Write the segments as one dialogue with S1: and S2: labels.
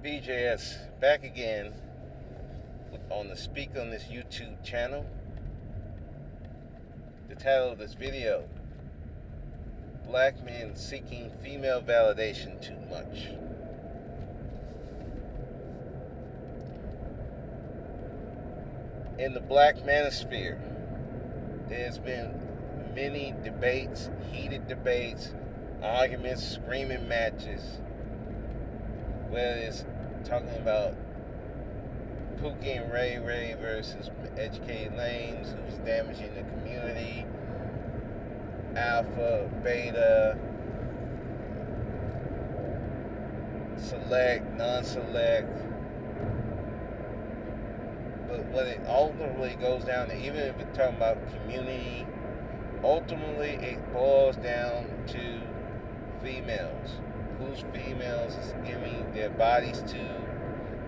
S1: BJS back again on the Speak on This YouTube channel. The title of this video: Black Men Seeking Female Validation Too Much. In the black manosphere, there's been many debates, heated debates, arguments, screaming matches, whether it's talking about Pookie and Ray Ray versus Educated Lanes, who's damaging the community, Alpha, Beta, select, non-select. But when it ultimately goes down to, even if it's talking about community, ultimately it boils down to females. Whose females is giving their bodies to?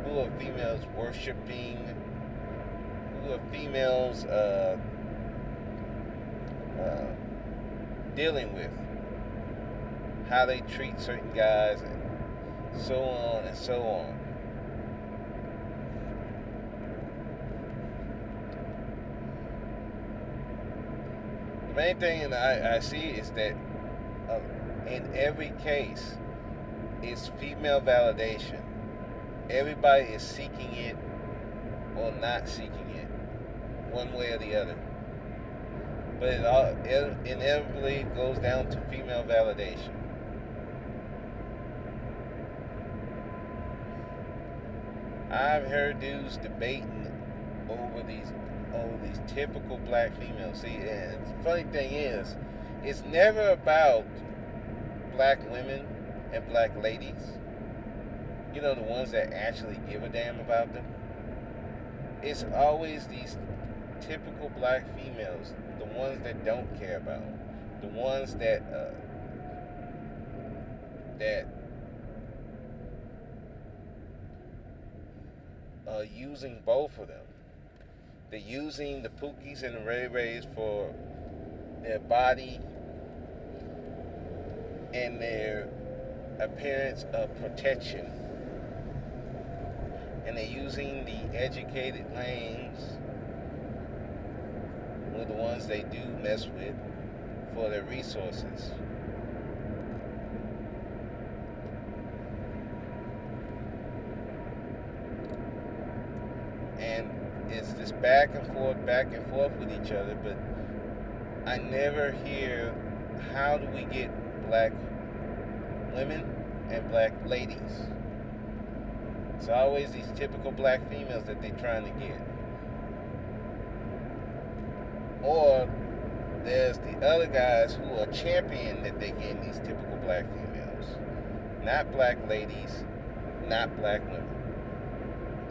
S1: Who are females worshiping? Who are females dealing with? How they treat certain guys, and so on and so on. The main thing I see is that in every case, it's female validation. Everybody is seeking it or not seeking it, one way or the other. But it inevitably goes down to female validation. I've heard dudes debating over these typical black females. See, and the funny thing is, it's never about black women and black ladies. You know, the ones that actually give a damn about them. It's always these typical black females, the ones that don't care about them, the ones that are using both of them. They're using the Pookies and the Ray Rays for their body and their appearance of protection. And they're using the Educated Lanes, who are the ones they do mess with, for their resources. And it's this back and forth with each other, but I never hear, how do we get black women and black ladies? It's always these typical black females that they're trying to get. Or there's the other guys who are championing that they're getting these typical black females. Not black ladies, not black women.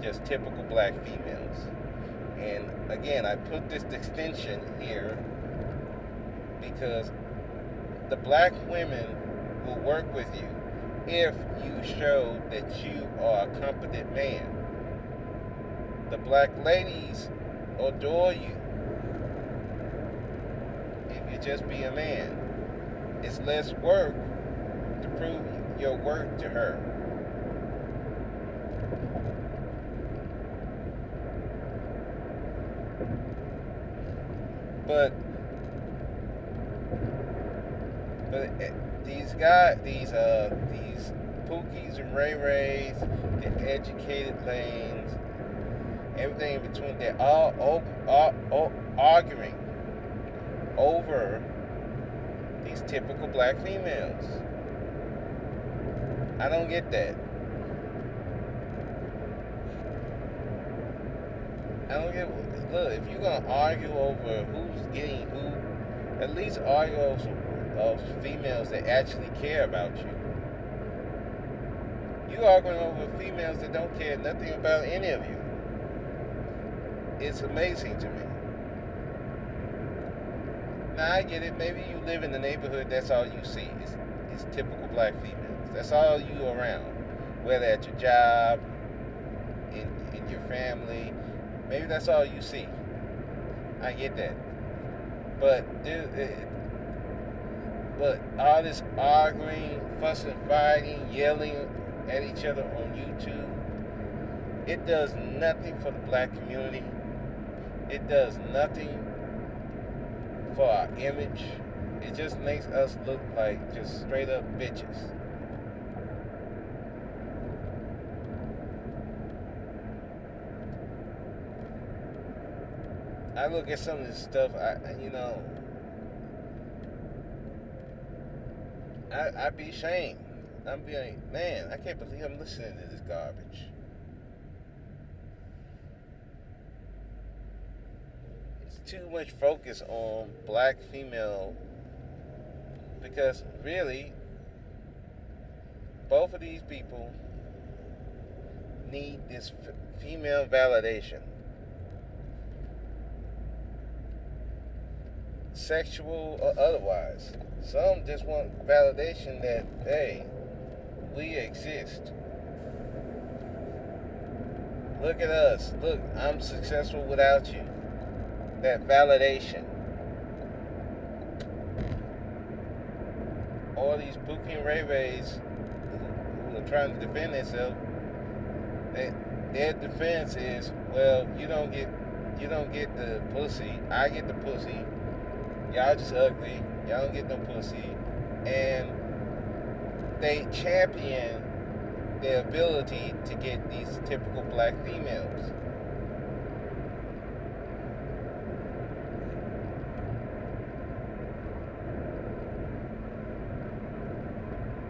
S1: Just typical black females. And again, I put this distinction here because the black women will work with you if you show that you are a competent man. The black ladies adore you if you just be a man. It's less work to prove your worth to her. But these guys, these Pookies and Ray Rays, the Educated Lanes, everything in between, they're all arguing over these typical black females. I don't get that. I don't get. Look, if you're gonna argue over who's getting who, at least argue over females that actually care about you. You arguing over females that don't care nothing about any of you. It's amazing to me. Now I get it. Maybe you live in the neighborhood. That's all you see. It's typical black females. That's all you around. Whether at your job, in your family. Maybe that's all you see. I get that. But all this arguing, fussing, fighting, yelling at each other on YouTube, it does nothing for the black community. It does nothing for our image. It just makes us look like just straight up bitches. I look at some of this stuff, I'd be ashamed. I'd be like, man, I can't believe I'm listening to this garbage. It's too much focus on black female, because really, both of these people need this female validation. Sexual or otherwise. Some just want validation that, hey, we exist. Look at us. Look, I'm successful without you. That validation. All these Pookie and Ray Rays who are trying to defend themselves, their defense is, well, you don't get the pussy. I get the pussy. Y'all just ugly. Y'all don't get no pussy. And they champion their ability to get these typical black females.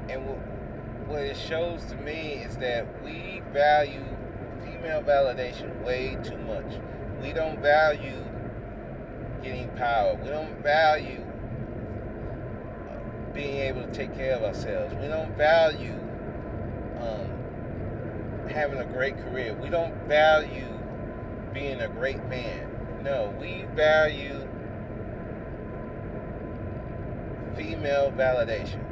S1: And what it shows to me is that we value female validation way too much. We don't value getting power. We don't value being able to take care of ourselves. We don't value having a great career. We don't value being a great man. No, we value female validation.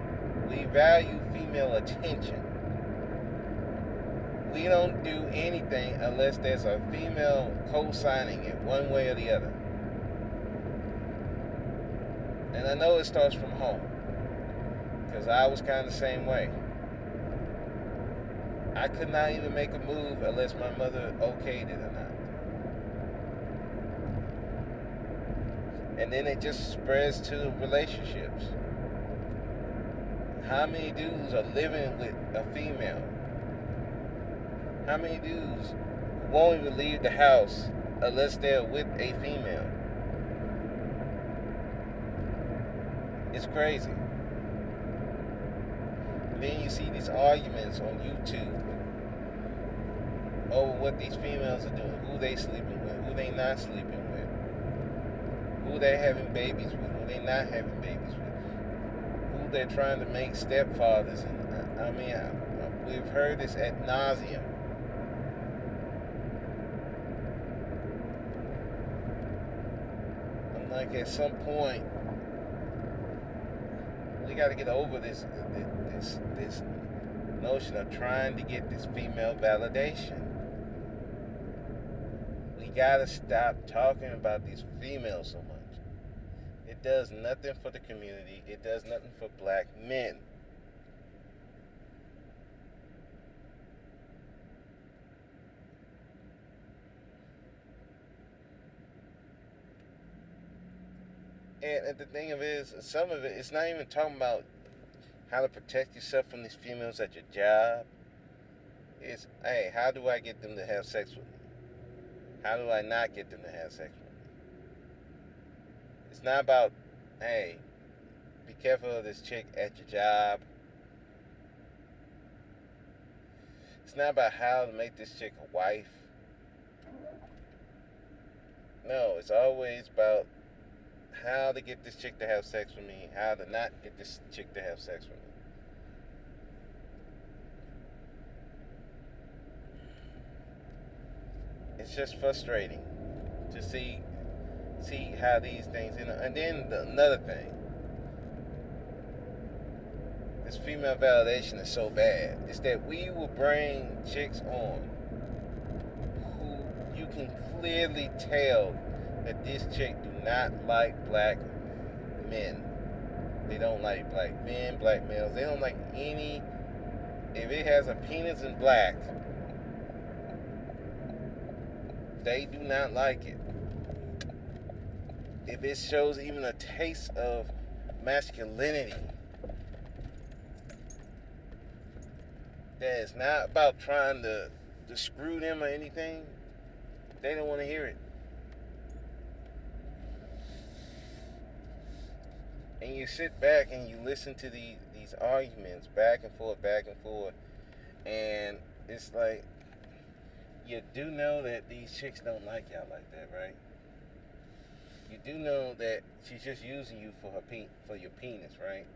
S1: We value female attention. We don't do anything unless there's a female co-signing it one way or the other. And I know it starts from home, because I was kind of the same way. I could not even make a move unless my mother okayed it or not. And then it just spreads to relationships. How many dudes are living with a female? How many dudes won't even leave the house unless they're with a female? It's crazy. And then you see these arguments on YouTube over what these females are doing, who they sleeping with, who they not sleeping with, who they having babies with, who they not having babies with, who they're trying to make stepfathers. And we've heard this ad nauseum. I'm like, at some point, we got to get over this notion of trying to get this female validation. We got to stop talking about these females so much. It does nothing for the community. It does nothing for black men. And the thing of it is, some of it's not even talking about how to protect yourself from these females at your job. It's, hey, how do I get them to have sex with me? How do I not get them to have sex with me? It's not about, hey, be careful of this chick at your job. It's not about how to make this chick a wife. No, it's always about how to get this chick to have sex with me, how to not get this chick to have sex with me. It's just frustrating to see how these things, and then another thing, this female validation is so bad, is that we will bring chicks on who you can clearly tell that this chick do not like black men. They don't like black men, black males. They don't like any if it has a penis in black, they do not like it. If it shows even a taste of masculinity, that is not about trying to screw them or anything, they don't want to hear it. And you sit back and you listen to these arguments back and forth, and it's like, you do know that these chicks don't like y'all like that, right? You do know that she's just using you for for your penis, right?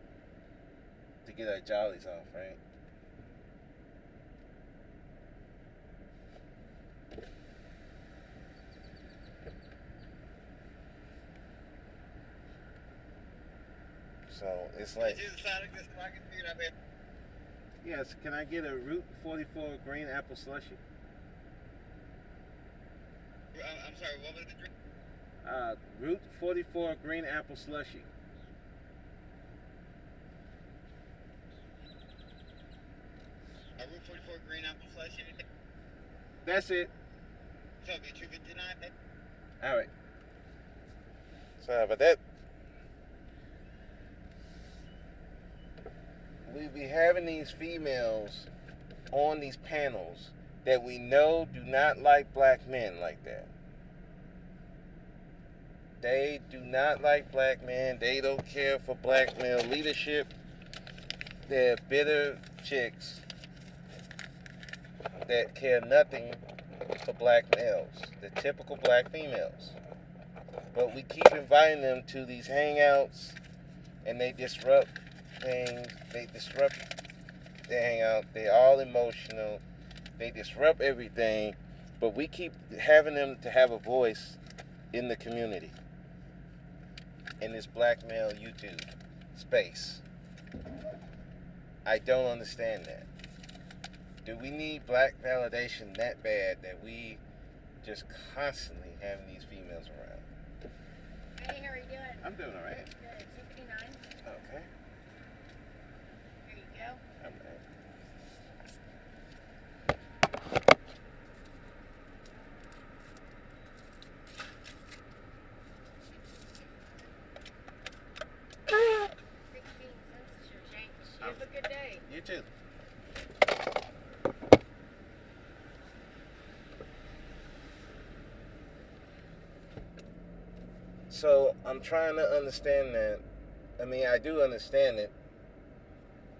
S1: To get her jollies off, right? So it's like, yes, can I get a Route 44 green apple slushy?
S2: I'm sorry, what was the drink?
S1: Route 44 green apple slushy.
S2: A Route 44 green apple slushy?
S1: That's it.
S2: So it'll be $2.59.
S1: All right. Sorry about that. We be having these females on these panels that we know do not like black men like that. They do not like black men. They don't care for black male leadership. They're bitter chicks that care nothing for black males, the typical black females. But we keep inviting them to these hangouts, and they disrupt things. They disrupt the hangout. They're all emotional. They disrupt everything, but we keep having them to have a voice in the community, in this black male YouTube space. I don't understand that. Do we need black validation that bad that we just constantly having these females around?
S3: Hey, how are you doing?
S1: I'm doing all right.
S3: Good. 259.
S1: Okay.
S3: Here you go.
S1: All right.
S3: $0.16 is your change. You have a good day.
S1: You too. So I'm trying to understand that. I mean, I do understand it,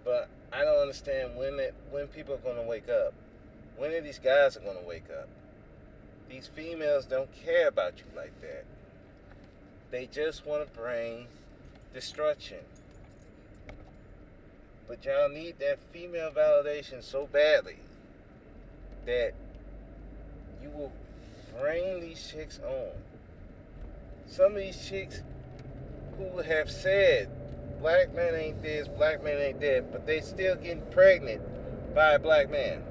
S1: but I don't understand when people are going to wake up. When are these guys are going to wake up? These females don't care about you like that. They just want to bring destruction. But y'all need that female validation so badly that you will bring these chicks on. Some of these chicks who have said black man ain't this, black man ain't that, but they still getting pregnant by a black man.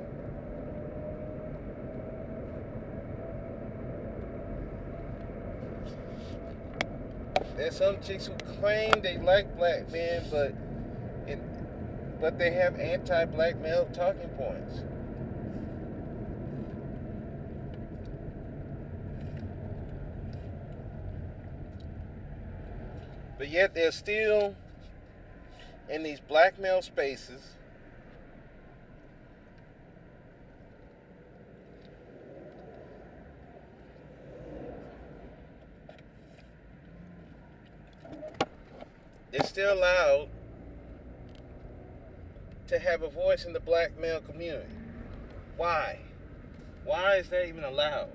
S1: There's some chicks who claim they like black men, but they have anti-black male talking points. But yet they're still in these black male spaces they're still allowed to have a voice in the black male community. Why? Why is that even allowed?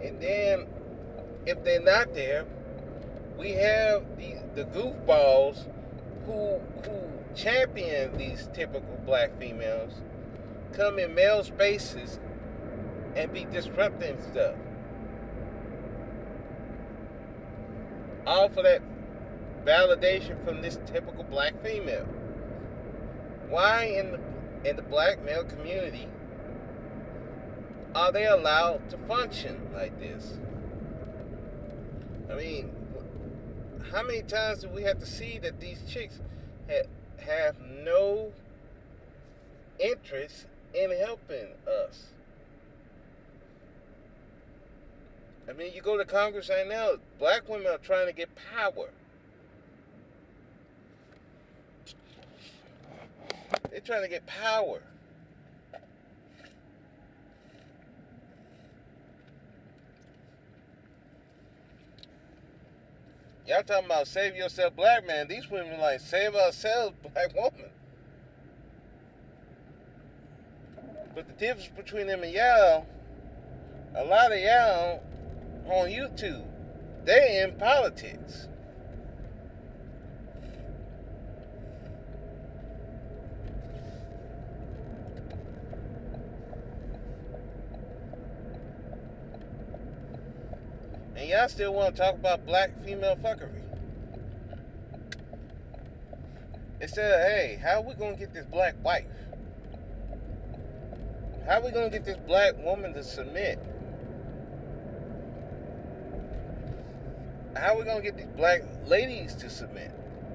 S1: And then, if they're not there, we have the goofballs who champion these typical black females come in male spaces and be disrupting stuff. All for that validation from this typical black female. Why in the black male community are they allowed to function like this? I mean, how many times do we have to see that these chicks have no interest in helping us? I mean, you go to Congress right now, black women are trying to get power. They're trying to get power. Y'all talking about save yourself, black man. These women are like, save ourselves, black woman. But the difference between them and y'all, a lot of y'all on YouTube, they in politics. And y'all still want to talk about black female fuckery. Instead of, hey, how are we going to get this black wife? How are we going to get this black woman to submit? How are we going to get these black ladies to submit?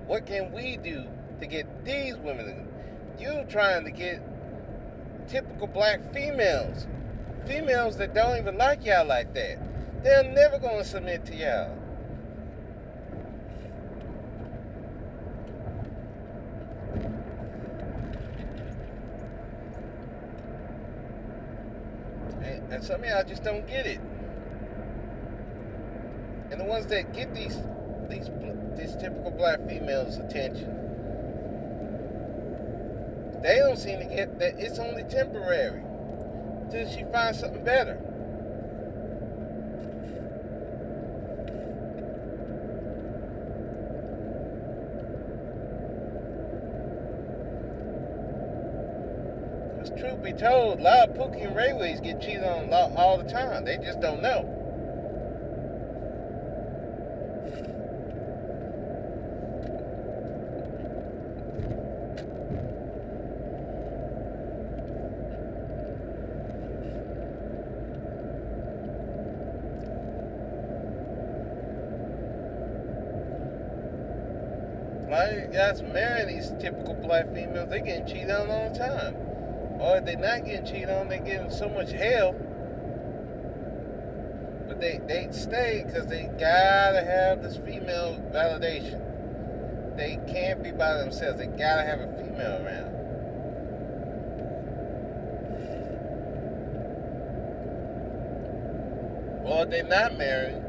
S1: What can we do to get these women to? You trying to get typical black females. Females that don't even like y'all like that. They're never going to submit to y'all. And some of y'all just don't get it. And the ones that get these typical black females' attention, they don't seem to get that it's only temporary till she finds something better. Because truth be told, a lot of Pookie and Rayways get cheated on all the time. They just don't know. Why you guys marrying these typical black females? They getting cheated on all the time. Or if they're not getting cheated on, they're getting so much hell. But they stay because they gotta have this female validation. They can't be by themselves. They gotta have a female around. Or if they're not married,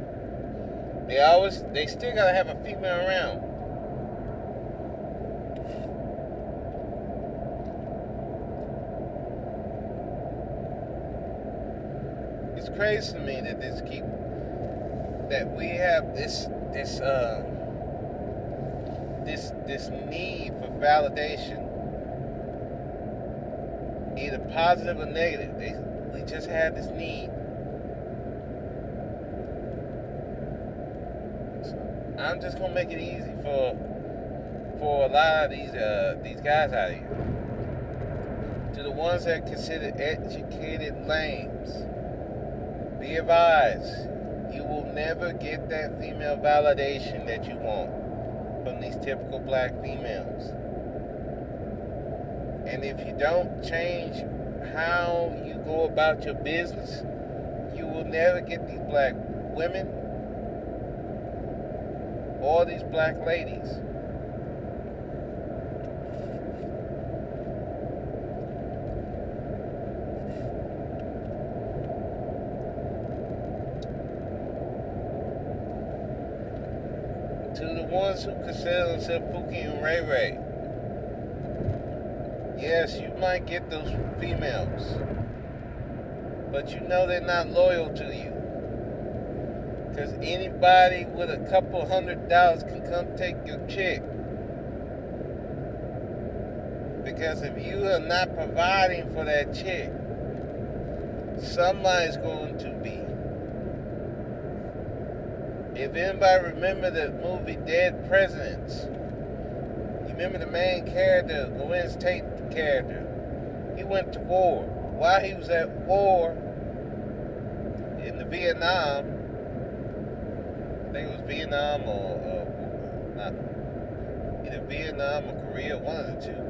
S1: they still gotta have a female around. It's crazy to me that we have this need for validation, either positive or negative. We just have this need. So I'm just gonna make it easy for a lot of these guys out here. To the ones that are considered educated lames, be advised, you will never get that female validation that you want from these typical black females. And if you don't change how you go about your business, you will never get these black women or these black ladies. To the ones who consider themselves Pookie and Ray Ray, yes, you might get those females, but you know they're not loyal to you. Because anybody with a couple $100 can come take your chick. Because if you are not providing for that chick, somebody's going to be. If anybody remember the movie Dead Presidents, you remember the main character, the Lorenz Tate character, he went to war. While he was at war in the Vietnam, I think it was Vietnam or Either Vietnam or Korea, one of the two.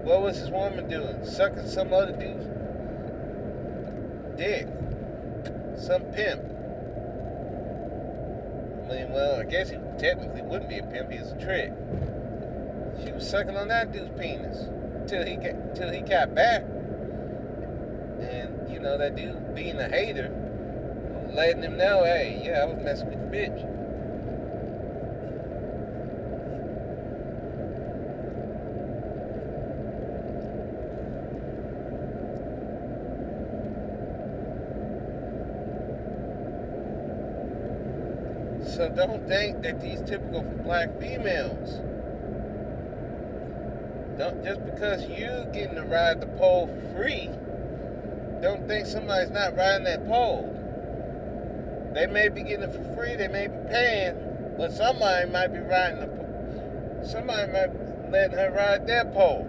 S1: What was his woman doing? Sucking some other dude's dick. Some pimp. I mean, well, I guess he technically wouldn't be a pimp. He's a trick. She was sucking on that dude's penis till he got back. And, you know, that dude being a hater, letting him know, hey, yeah, I was messing with the bitch. So don't think that these typical black females, just because you getting to ride the pole for free, don't think somebody's not riding that pole. They may be getting it for free, they may be paying, but somebody might be riding the pole. Somebody might be letting her ride that pole.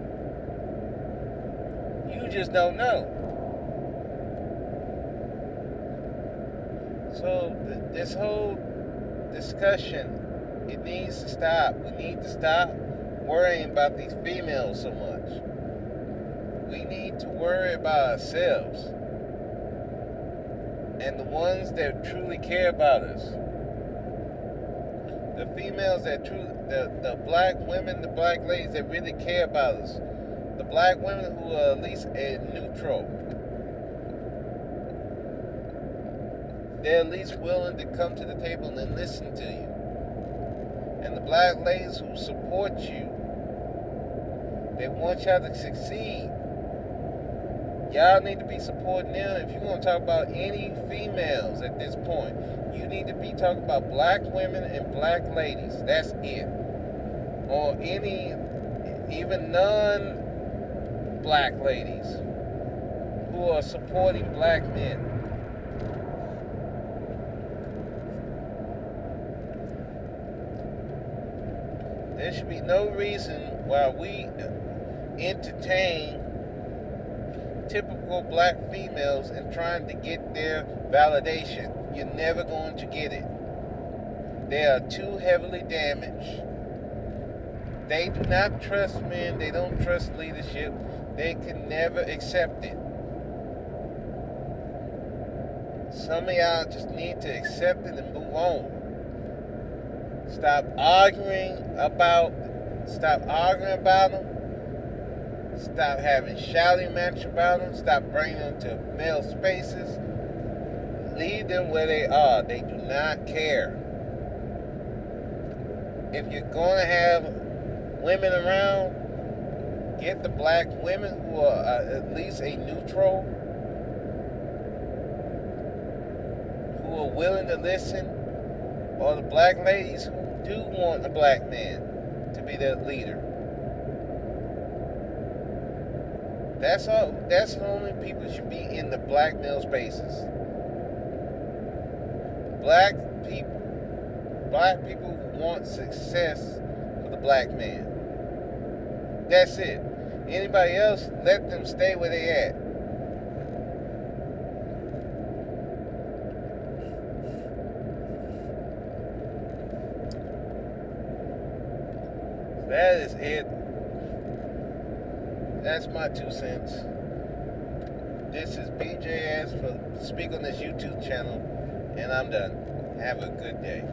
S1: You just don't know. So this whole discussion, it needs to stop. We need to stop worrying about these females so much. We need to worry about ourselves and the ones that truly care about us. The females that the black women, the black ladies that really care about us. The black women who are at least neutral. They're at least willing to come to the table and listen to you. And the black ladies who support you, they want y'all to succeed. Y'all need to be supporting them. If you're going to talk about any females at this point, you need to be talking about black women and black ladies. That's it. Or any, even non-black ladies who are supporting black men. There should be no reason why we entertain typical black females and trying to get their validation. You're never going to get it. They are too heavily damaged. They do not trust men. They don't trust leadership. They can never accept it. Some of y'all just need to accept it and move on. Stop arguing about them. Stop having shouting match about them. Stop bringing them to male spaces. Leave them where they are. They do not care. If you're going to have women around, get the black women who are at least a neutral, who are willing to listen, or the black ladies who do want a black man to be their leader. That's all. That's the only people that should be in the black male spaces. Black people who want success for the black man. That's it. Anybody else, let them stay where they at. That is it. That's my 2 cents. This is BJS for Speak on This YouTube channel, and I'm done. Have a good day.